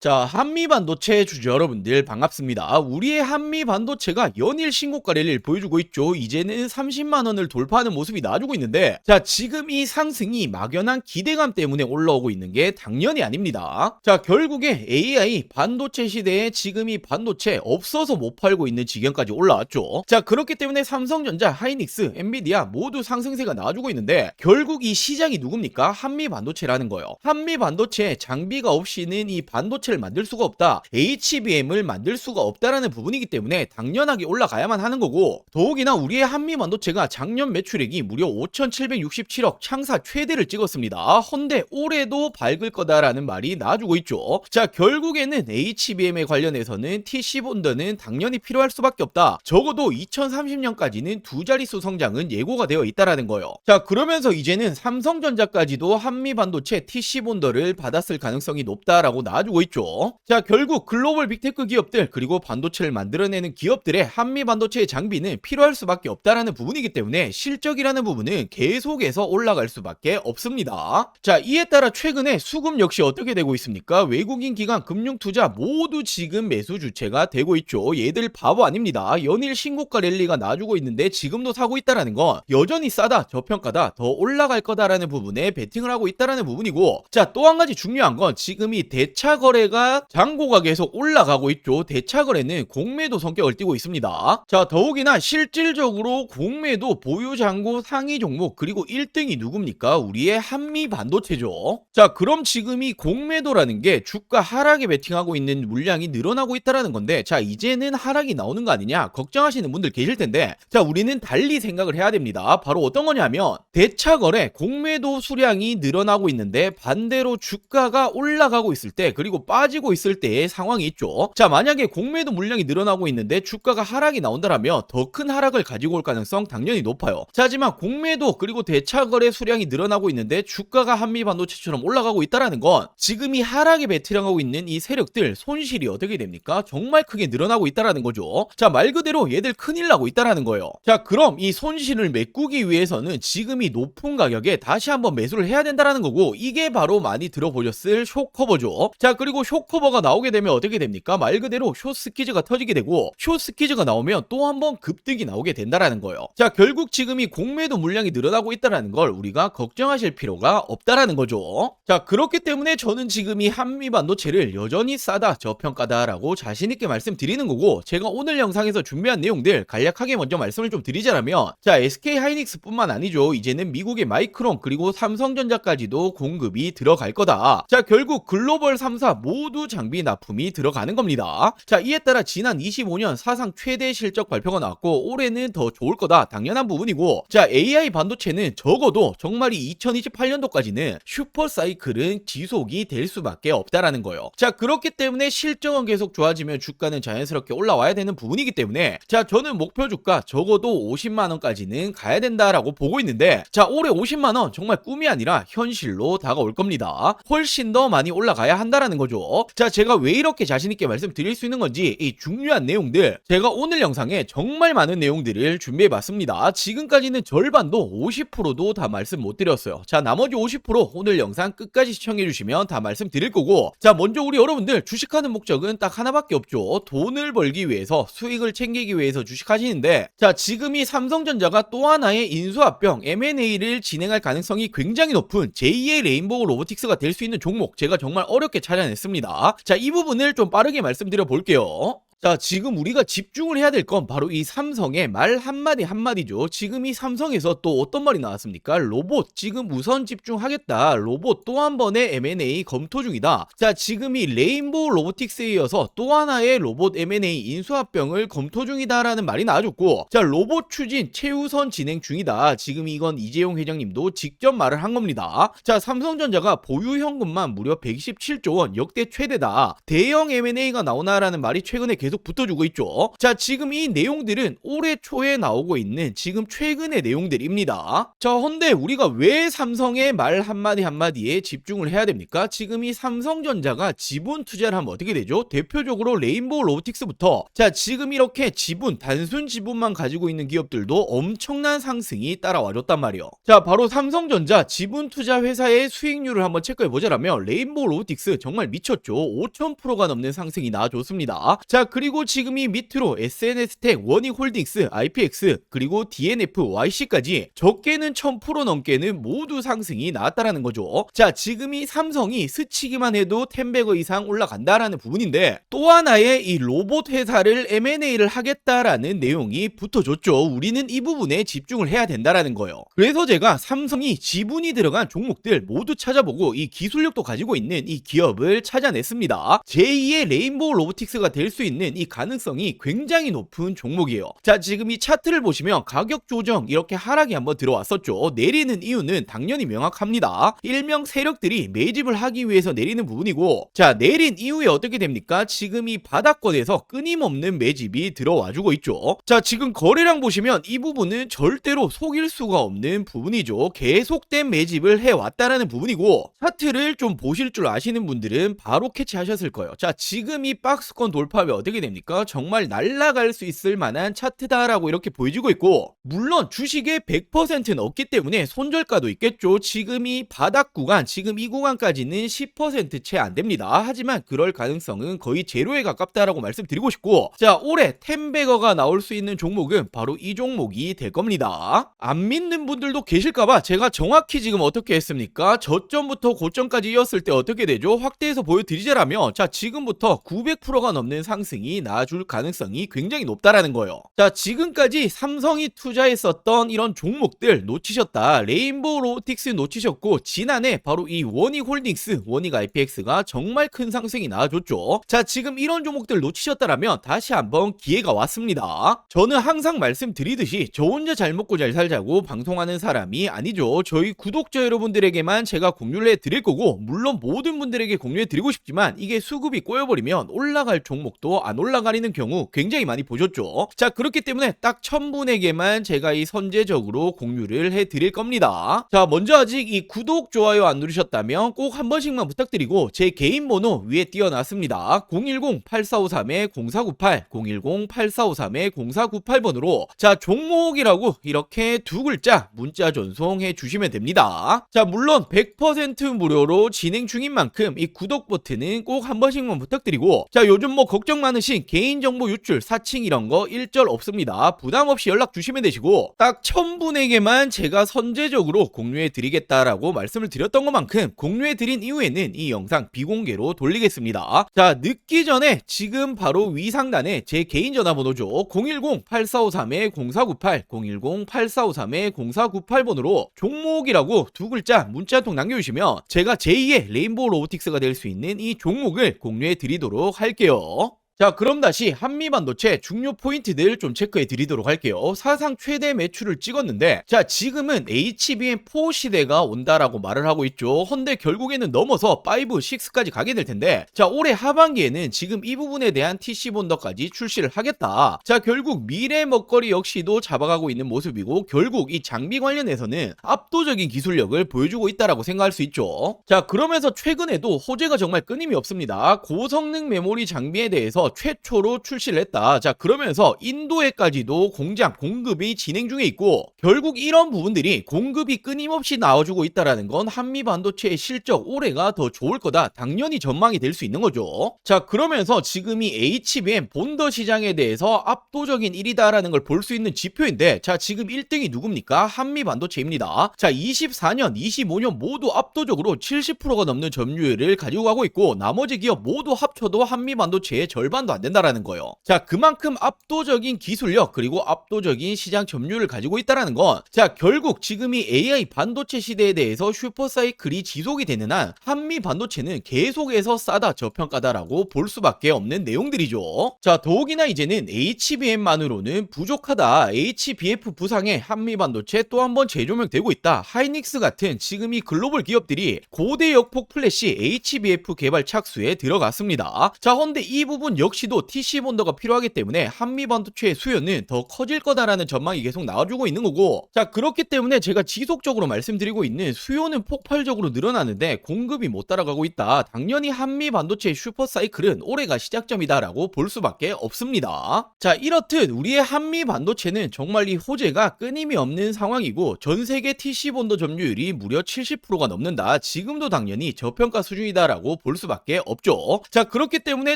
자, 한미반도체 주주 여러분들 반갑습니다. 우리의 한미반도체가 연일 신고가 랠리를 보여주고 있죠. 이제는 30만원을 돌파하는 모습이 나와주고 있는데, 자, 지금 이 상승이 막연한 기대감 때문에 올라오고 있는 게 당연히 아닙니다. 자, 결국에 AI 반도체 시대에 지금 이 반도체 없어서 못 팔고 있는 지경까지 올라왔죠. 자, 그렇기 때문에 삼성전자, 하이닉스, 엔비디아 모두 상승세가 나와주고 있는데, 결국 이 시장이 누굽니까? 한미반도체라는 거예요. 한미반도체 장비가 없이는 이 반도체 만들 수가 없다, HBM을 만들 수가 없다라는 부분이기 때문에 당연하게 올라가야만 하는 거고, 더욱이나 우리의 한미반도체가 작년 매출액이 무려 5,767억 창사 최대를 찍었습니다. 헌데 올해도 밝을 거다라는 말이 나와주고 있죠. 자, 결국에는 HBM에 관련해서는 TC본드는 당연히 필요할 수밖에 없다. 적어도 2030년까지는 두 자릿수 성장은 예고가 되어 있다라는 거예요. 자, 그러면서 이제는 삼성전자까지도 한미반도체 TC본드를 받았을 가능성이 높다라고 나와주고 있죠. 자, 결국 글로벌 빅테크 기업들 그리고 반도체를 만들어내는 기업들의 한미 반도체의 장비는 필요할 수밖에 없다라는 부분이기 때문에 실적이라는 부분은 계속해서 올라갈 수밖에 없습니다. 자, 이에 따라 최근에 수급 역시 어떻게 되고 있습니까? 외국인 기관 금융투자 모두 지금 매수 주체가 되고 있죠. 얘들 바보 아닙니다. 연일 신고가 랠리가 나와주고 있는데 지금도 사고 있다라는 건 여전히 싸다, 저평가다, 더 올라갈 거다라는 부분에 베팅을 하고 있다라는 부분이고, 자, 또 한 가지 중요한 건 지금 이 대차 거래가 잔고가 계속 올라가고 있죠. 대차 거래는 공매도 성격을 띠고 있습니다. 자, 더욱이나 실질적으로 공매도 보유 잔고 상위 종목 그리고 1등이 누굽니까? 우리의 한미 반도체죠. 자, 그럼 지금 이 공매도라는 게 주가 하락에 베팅하고 있는 물량이 늘어나고 있다라는 건데, 자, 이제는 하락이 나오는 거 아니냐 걱정하시는 분들 계실 텐데, 자, 우리는 달리 생각을 해야 됩니다. 바로 어떤 거냐면 대차 거래 공매도 수량이 늘어나고 있는데 반대로 주가가 올라가고 있을 때 그리고 빠지고 있을 때의 상황이 있죠. 자, 만약에 공매도 물량이 늘어나고 있는데 주가가 하락이 나온다라면 더 큰 하락을 가지고 올 가능성 당연히 높아요. 자, 하지만 공매도 그리고 대차 거래 수량이 늘어나고 있는데 주가가 한미 반도체처럼 올라가고 있다라는 건 지금 이 하락에 베팅하고 있는 이 세력들 손실이 어떻게 됩니까? 정말 크게 늘어나고 있다라는 거죠. 자, 말 그대로 얘들 큰일 나고 있다라는 거예요. 자, 그럼 이 손실을 메꾸기 위해서는 지금 이 높은 가격에 다시 한번 매수를 해야 된다라는 거고, 이게 바로 많이 들어보셨을 숏커버죠. 자, 그리고 숏커버가 나오게 되면 어떻게 됩니까? 말 그대로 숏스퀴즈가 터지게 되고, 숏스퀴즈가 나오면 또 한 번 급등이 나오게 된다라는 거예요. 자, 결국 지금 이 공매도 물량이 늘어나고 있다라는 걸 우리가 걱정하실 필요가 없다라는 거죠. 자, 그렇기 때문에 저는 지금 이 한미 반도체를 여전히 싸다, 저평가다라고 자신있게 말씀드리는 거고, 제가 오늘 영상에서 준비한 내용들 간략하게 먼저 말씀을 좀 드리자면, 자, SK 하이닉스 뿐만 아니죠. 이제는 미국의 마이크론 그리고 삼성전자까지도 공급이 들어갈 거다. 자, 결국 글로벌 3사 모두 장비 납품이 들어가는 겁니다. 자, 이에 따라 지난 25년 사상 최대 실적 발표가 나왔고, 올해는 더 좋을 거다 당연한 부분이고, 자, AI 반도체는 적어도 정말 이 2028년도까지는 슈퍼 사이클은 지속이 될 수밖에 없다라는 거예요. 자, 그렇기 때문에 실적은 계속 좋아지면 주가는 자연스럽게 올라와야 되는 부분이기 때문에, 자, 저는 목표 주가 적어도 50만원까지는 가야 된다라고 보고 있는데, 자, 올해 50만원 정말 꿈이 아니라 현실로 다가올 겁니다. 훨씬 더 많이 올라가야 한다라는 거죠. 자, 제가 왜 이렇게 자신있게 말씀드릴 수 있는 건지, 이 중요한 내용들 제가 오늘 영상에 정말 많은 내용들을 준비해봤습니다. 지금까지는 절반도 50%도 다 말씀 못 드렸어요. 자, 나머지 50% 오늘 영상 끝까지 시청해주시면 다 말씀드릴 거고, 자, 먼저 우리 여러분들 주식하는 목적은 딱 하나밖에 없죠. 돈을 벌기 위해서, 수익을 챙기기 위해서 주식하시는데, 자, 지금 이 삼성전자가 또 하나의 인수합병 M&A를 진행할 가능성이 굉장히 높은 제2의 레인보우 로보틱스가 될 수 있는 종목 제가 정말 어렵게 찾아냈습니다. 자, 이 부분을 좀 빠르게 말씀드려 볼게요. 자, 지금 우리가 집중을 해야 될 건 바로 이 삼성의 말 한마디 한마디죠. 지금 이 삼성에서 또 어떤 말이 나왔습니까? 로봇 지금 우선 집중하겠다. 로봇 또 한 번의 M&A 검토 중이다. 자, 지금 이 레인보우 로보틱스에 이어서 또 하나의 로봇 M&A 인수합병을 검토 중이다라는 말이 나와줬고, 자, 로봇 추진 최우선 진행 중이다. 지금 이건 이재용 회장님도 직접 말을 한 겁니다. 자, 삼성전자가 보유 현금만 무려 127조 원, 역대 최대다. 대형 M&A가 나오나라는 말이 최근에 계속 계속 붙어주고 있죠. 자, 지금 이 내용들은 올해 초에 나오고 있는 지금 최근의 내용들입니다. 자, 헌데 우리가 왜 삼성의 말 한마디 한마디에 집중을 해야 됩니까? 지금 이 삼성전자가 지분 투자를 하면 어떻게 되죠? 대표적으로 레인보우 로보틱스부터 자, 지금 이렇게 지분, 단순 지분만 가지고 있는 기업들도 엄청난 상승이 따라와줬단 말이에요. 자, 바로 삼성전자 지분 투자 회사의 수익률을 한번 체크해보자라면 레인보우 로보틱스 정말 미쳤죠. 5000%가 넘는 상승이 나와줬습니다. 자, 그리고 지금 이 밑으로 SNS텍, 원익홀딩스, IPX, 그리고 DNF, YC까지 적게는 1000% 넘게는 모두 상승이 나왔다라는 거죠. 자, 지금 이 삼성이 스치기만 해도 10배거 이상 올라간다라는 부분인데 또 하나의 이 로봇 회사를 M&A를 하겠다라는 내용이 붙어줬죠. 우리는 이 부분에 집중을 해야 된다라는 거예요. 그래서 제가 삼성이 지분이 들어간 종목들 모두 찾아보고 이 기술력도 가지고 있는 이 기업을 찾아냈습니다. 제2의 레인보우 로보틱스가 될 수 있는 이 가능성이 굉장히 높은 종목이에요. 자, 지금 이 차트를 보시면 가격 조정 이렇게 하락이 한번 들어왔었죠. 내리는 이유는 당연히 명확합니다. 일명 세력들이 매집을 하기 위해서 내리는 부분이고, 자, 내린 이후에 어떻게 됩니까? 지금 이 바닥권에서 끊임없는 매집이 들어와주고 있죠. 자, 지금 거래량 보시면 이 부분은 절대로 속일 수가 없는 부분이죠. 계속된 매집을 해왔다라는 부분이고, 차트를 좀 보실 줄 아시는 분들은 바로 캐치하셨을 거예요. 자, 지금 이 박스권 돌파하면 어떻게 됩니까? 정말 날아갈 수 있을 만한 차트다라고 이렇게 보여지고 있고, 물론 주식의 100%는 없기 때문에 손절가도 있겠죠. 지금 이 바닥 구간, 지금 이 구간까지는 10% 채 안 됩니다. 하지만 그럴 가능성은 거의 제로에 가깝다라고 말씀드리고 싶고, 자, 올해 10배거가 나올 수 있는 종목은 바로 이 종목이 될 겁니다. 안 믿는 분들도 계실까봐 제가 정확히 지금 어떻게 했습니까? 저점부터 고점까지 이었을 때 어떻게 되죠? 확대해서 보여드리자라면, 자, 지금부터 900%가 넘는 상승이 나와줄 가능성이 굉장히 높다라는 거예요. 자, 지금까지 삼성이 투자했었던 이런 종목들 놓치셨다. 레인보우 로보틱스 놓치셨고, 지난해 바로 이 원익홀딩스, 원익 IPX가 정말 큰 상승이 나와줬죠. 자, 지금 이런 종목들 놓치셨다라면 다시 한번 기회가 왔습니다. 저는 항상 말씀드리듯이 저 혼자 잘 먹고 잘 살자고 방송하는 사람이 아니죠. 저희 구독자 여러분들에게만 제가 공유를 해드릴 거고, 물론 모든 분들에게 공유해드리고 싶지만 이게 수급이 꼬여버리면 올라갈 종목도 안 올라가리는 경우 굉장히 많이 보셨죠. 자, 그렇기 때문에 딱 1000분에게만 제가 이 선제적으로 공유를 해드릴 겁니다. 자, 먼저 아직 이 구독, 좋아요 안 누르셨다면 꼭 한 번씩만 부탁드리고, 제 개인 번호 위에 띄워놨습니다. 010-8453-0498, 010-8453-0498번으로 자, 종목이라고 이렇게 두 글자 문자 전송해 주시면 됩니다. 자, 물론 100% 무료로 진행 중인 만큼 이 구독 버튼은 꼭 한 번씩만 부탁드리고, 자, 요즘 뭐 걱정 많으신 개인정보 유출, 사칭 이런 거 일절 없습니다. 부담 없이 연락 주시면 되시고, 딱 1000분에게만 제가 선제적으로 공유해 드리겠다라고 말씀을 드렸던 것만큼 공유해 드린 이후에는 이 영상 비공개로 돌리겠습니다. 자, 늦기 전에 지금 바로 위 상단에 제 개인 전화번호죠. 010-8453-0498, 010-8453-0498번으로 종목이라고 두 글자 문자 한 통 남겨주시면 제가 제2의 레인보우 로보틱스가 될 수 있는 이 종목을 공유해 드리도록 할게요. 자, 그럼 다시 한미반도체 중요 포인트들 좀 체크해 드리도록 할게요. 사상 최대 매출을 찍었는데, 자, 지금은 HBM4 시대가 온다라고 말을 하고 있죠. 헌데 결국에는 넘어서 5, 6까지 가게 될 텐데, 자, 올해 하반기에는 지금 이 부분에 대한 TC 본더까지 출시를 하겠다. 자, 결국 미래 먹거리 역시도 잡아가고 있는 모습이고, 결국 이 장비 관련해서는 압도적인 기술력을 보여주고 있다라고 생각할 수 있죠. 자, 그러면서 최근에도 호재가 정말 끊임이 없습니다. 고성능 메모리 장비에 대해서 최초로 출시를 했다. 자, 그러면서 인도에까지도 공장 공급이 진행 중에 있고, 결국 이런 부분들이 공급이 끊임없이 나와주고 있다라는 건 한미 반도체의 실적 올해가 더 좋을 거다, 당연히 전망이 될 수 있는 거죠. 자, 그러면서 지금 이 HBM 본더 시장에 대해서 압도적인 1위다라는 걸 볼 수 있는 지표인데, 자, 지금 1등이 누굽니까? 한미 반도체입니다. 자, 24년, 25년 모두 압도적으로 70%가 넘는 점유율을 가지고 가고 있고, 나머지 기업 모두 합쳐도 한미 반도체의 절반도 안 된다라는 거예요. 자, 그만큼 압도적인 기술력 그리고 압도적인 시장 점유율을 가지고 있다라는 건, 자, 결국 지금 이 AI 반도체 시대에 대해서 슈퍼사이클이 지속이 되는 한 한미 반도체는 계속해서 싸다, 저평가다라고 볼 수밖에 없는 내용들이죠. 자, 더욱이나 이제는 HBM만으로는 부족하다. HBF 부상에 한미 반도체 또 한 번 재조명되고 있다. 하이닉스 같은 지금 이 글로벌 기업들이 고대 역폭 플래시 HBF 개발 착수에 들어갔습니다. 자, 헌데 이 부분 역시도 TC 본더가 필요하기 때문에 한미 반도체의 수요는 더 커질 거다라는 전망이 계속 나와주고 있는 거고, 자 그렇기 때문에 제가 지속적으로 말씀드리고 있는 수요는 폭발적으로 늘어나는데 공급이 못 따라가고 있다. 당연히 한미 반도체의 슈퍼 사이클은 올해가 시작점이다라고 볼 수밖에 없습니다. 자 이렇듯 우리의 한미 반도체는 정말 이 호재가 끊임이 없는 상황이고 전 세계 TC 본더 점유율이 무려 70%가 넘는다. 지금도 당연히 저평가 수준이다라고 볼 수밖에 없죠. 자 그렇기 때문에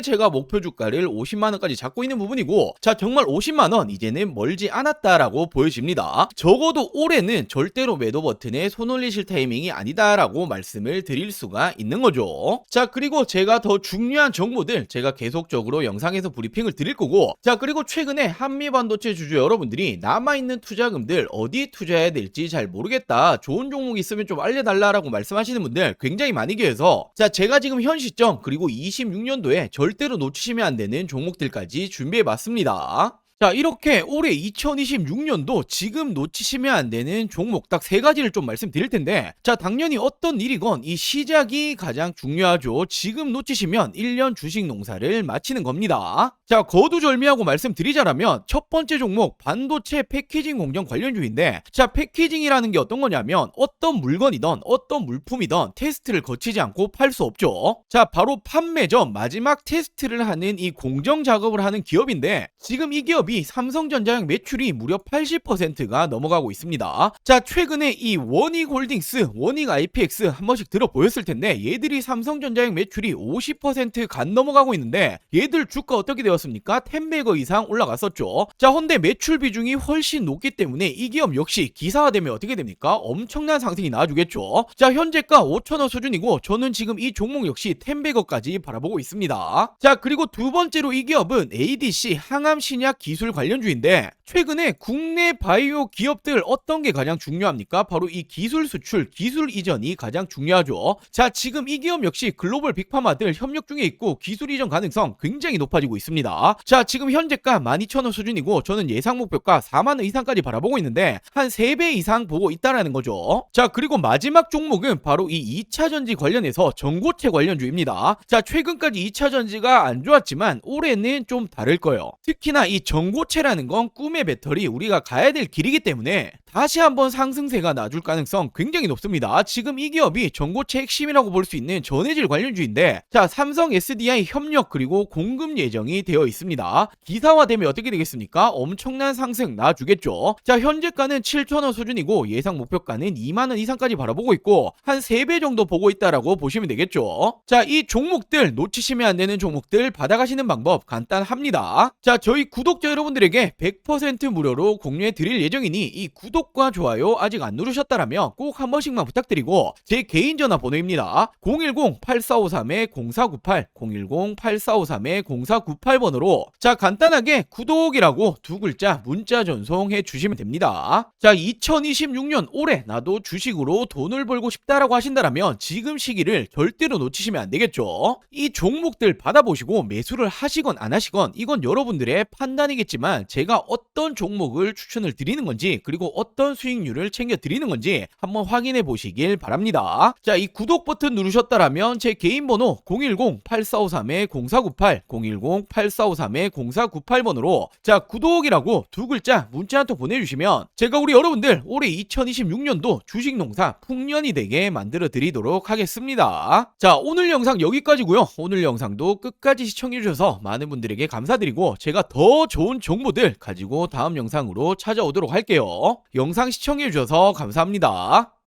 제가 목표 주가를 50만원까지 잡고 있는 부분이고, 자 정말 50만원 이제는 멀지 않았다라고 보여집니다. 적어도 올해는 절대로 매도 버튼에 손 올리실 타이밍이 아니다라고 말씀을 드릴 수가 있는 거죠. 자 그리고 제가 더 중요한 정보들 제가 계속적으로 영상에서 브리핑을 드릴 거고, 자 그리고 최근에 한미 반도체 주주 여러분들이 남아있는 투자금들 어디 투자해야 될지 잘 모르겠다, 좋은 종목 있으면 좀 알려달라라고 말씀하시는 분들 굉장히 많이 계셔서, 자 제가 지금 현 시점 그리고 26년도에 절대로 놓치시면 안 되는 종목들까지 준비해봤습니다. 자 이렇게 올해 2026년도 지금 놓치시면 안 되는 종목 딱 3가지를 좀 말씀드릴 텐데, 자 당연히 어떤 일이건 이 시작이 가장 중요하죠. 지금 놓치시면 1년 주식 농사를 마치는 겁니다. 자 거두절미하고 말씀드리자라면 첫 번째 종목 반도체 패키징 공정 관련주인데, 자 패키징이라는 게 어떤 거냐면 어떤 물건이든 어떤 물품이든 테스트를 거치지 않고 팔 수 없죠. 자 바로 판매 전 마지막 테스트를 하는 이 공정 작업을 하는 기업인데, 지금 이 기업이 삼성전자의 매출이 무려 80%가 넘어가고 있습니다. 자 최근에 이 원익홀딩스, 원익 IPX 한 번씩 들어보였을 텐데 얘들이 삼성전자의 매출이 50% 간 넘어가고 있는데 얘들 주가 어떻게 되었습니까? 10배거 이상 올라갔었죠. 자 헌데 매출 비중이 훨씬 높기 때문에 이 기업 역시 기사화되면 어떻게 됩니까? 엄청난 상승이 나와주겠죠. 자 현재가 5,000원 수준이고 저는 지금 이 종목 역시 10배거까지 바라보고 있습니다. 자 그리고 두 번째로 이 기업은 ADC 항암신약 기술 관련주인데, 최근에 국내 바이오 기업들 어떤 게 가장 중요합니까? 바로 이 기술 수출, 기술 이전이 가장 중요하죠. 자 지금 이 기업 역시 글로벌 빅파마들 협력 중에 있고 기술 이전 가능성 굉장히 높아지고 있습니다. 자 지금 현재가 12,000원 수준이고 저는 예상 목표가 4만원 이상까지 바라보고 있는데 한 3배 이상 보고 있다라는 거죠. 자 그리고 마지막 종목은 바로 이 2차전지 관련해서 전고체 관련주입니다. 자 최근까지 2차전지가 안 좋았지만 올해는 좀 다를 거예요. 특히나 이 전고체라는 건 꿈의 배터리, 우리가 가야 될 길이기 때문에 다시 한번 상승세가 나줄 가능성 굉장히 높습니다. 지금 이 기업이 전고체 핵심이라고 볼 수 있는 전해질 관련주인데, 자 삼성 SDI 협력 그리고 공급 예정이 되어 있습니다. 기사화되면 어떻게 되겠습니까? 엄청난 상승 나와주겠죠. 자 현재가는 7,000원 수준이고 예상 목표가는 2만원 이상까지 바라보고 있고 한 3배 정도 보고 있다라고 보시면 되겠죠. 자 이 종목들 놓치시면 안 되는 종목들 받아가시는 방법 간단합니다. 자 저희 구독자 여러분들에게 100% 무료로 공유해 드릴 예정이니 이 구독과 좋아요 아직 안 누르셨다라면 꼭 한 번씩만 부탁드리고, 제 개인 전화번호입니다. 010-8453-0498 010-8453-0498번으로 자 간단하게 구독이라고 2글자 문자 전송해 주시면 됩니다. 자 2026년 올해 나도 주식으로 돈을 벌고 싶다라고 하신다라면 지금 시기를 절대로 놓치시면 안 되겠죠. 이 종목들 받아보시고 매수를 하시건 안 하시건 이건 여러분들의 판단이겠지만 제가 어떤 종목을 추천을 드리는 건지 그리고 어떤 수익률을 챙겨 드리는 건지 한번 확인해 보시길 바랍니다. 자 이 구독 버튼 누르셨다라면 제 개인 번호 010-8453-0498 010-8453-0498번으로 자 구독이라고 2글자 문자 한 통 보내주시면 제가 우리 여러분들 올해 2026년도 주식농사 풍년이 되게 만들어 드리도록 하겠습니다. 자 오늘 영상 여기까지고요. 오늘 영상도 끝까지 시청해 주셔서 많은 분들에게 감사드리고 제가 더 좋은 정보들 가지고 다음 영상으로 찾아오도록 할게요. 영상 시청해 주셔서 감사합니다.